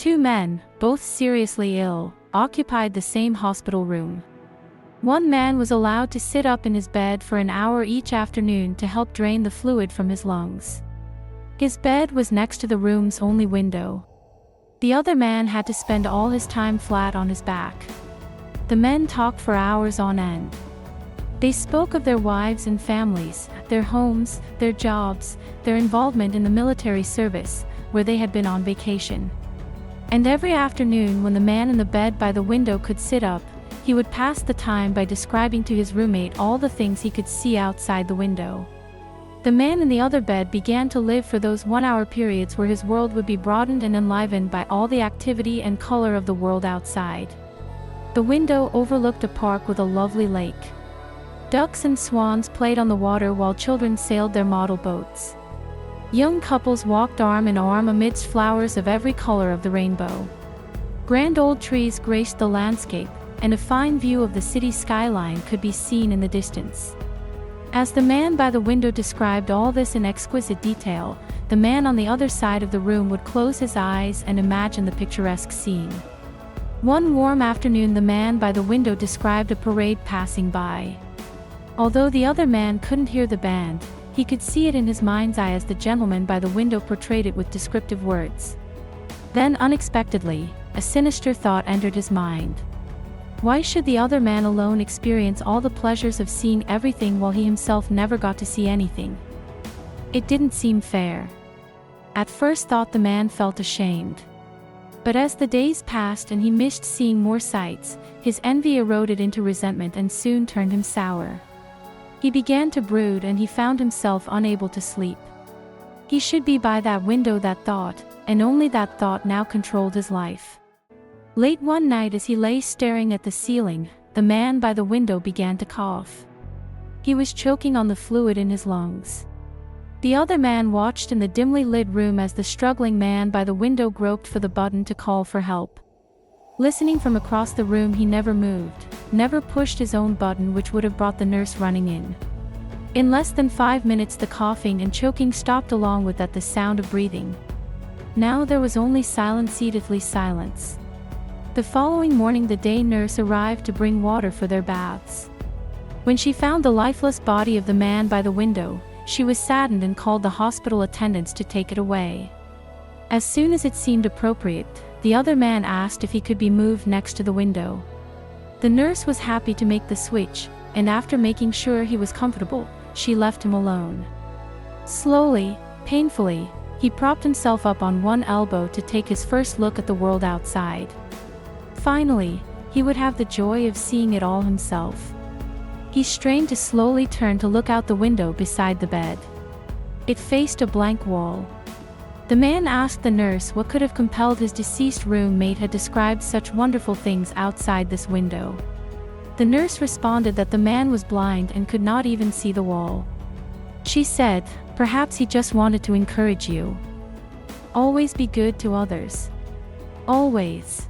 Two men, both seriously ill, occupied the same hospital room. One man was allowed to sit up in his bed for an hour each afternoon to help drain the fluid from his lungs. His bed was next to the room's only window. The other man had to spend all his time flat on his back. The men talked for hours on end. They spoke of their wives and families, their homes, their jobs, their involvement in the military service, where they had been on vacation. And every afternoon, when the man in the bed by the window could sit up, he would pass the time by describing to his roommate all the things he could see outside the window. The man in the other bed began to live for those 1-hour periods where his world would be broadened and enlivened by all the activity and color of the world outside. The window overlooked a park with a lovely lake. Ducks and swans played on the water while children sailed their model boats. Young couples walked arm in arm amidst flowers of every color of the rainbow. Grand old trees graced the landscape, and a fine view of the city skyline could be seen in the distance. As the man by the window described all this in exquisite detail, the man on the other side of the room would close his eyes and imagine the picturesque scene. One warm afternoon, the man by the window described a parade passing by. Although the other man couldn't hear the band, he could see it in his mind's eye as the gentleman by the window portrayed it with descriptive words. Then, unexpectedly, a sinister thought entered his mind. Why should the other man alone experience all the pleasures of seeing everything while he himself never got to see anything? It didn't seem fair. At first thought, the man felt ashamed. But as the days passed and he missed seeing more sights, his envy eroded into resentment and soon turned him sour. He began to brood and he found himself unable to sleep. He should be by that window, that thought, and only that thought now controlled his life. Late one night, as he lay staring at the ceiling, the man by the window began to cough. He was choking on the fluid in his lungs. The other man watched in the dimly lit room as the struggling man by the window groped for the button to call for help. Listening from across the room, he never moved, never pushed his own button, which would have brought the nurse running in. In less than 5 minutes, the coughing and choking stopped, along with that the sound of breathing. Now there was only silence, deathly silence. The following morning, the day nurse arrived to bring water for their baths. When she found the lifeless body of the man by the window, she was saddened and called the hospital attendants to take it away. As soon as it seemed appropriate, the other man asked if he could be moved next to the window. The nurse was happy to make the switch, and after making sure he was comfortable, she left him alone. Slowly, painfully, he propped himself up on one elbow to take his first look at the world outside. Finally, he would have the joy of seeing it all himself. He strained to slowly turn to look out the window beside the bed. It faced a blank wall. The man asked the nurse what could have compelled his deceased roommate had described such wonderful things outside this window. The nurse responded that the man was blind and could not even see the wall. She said, "Perhaps he just wanted to encourage you. Always be good to others. Always."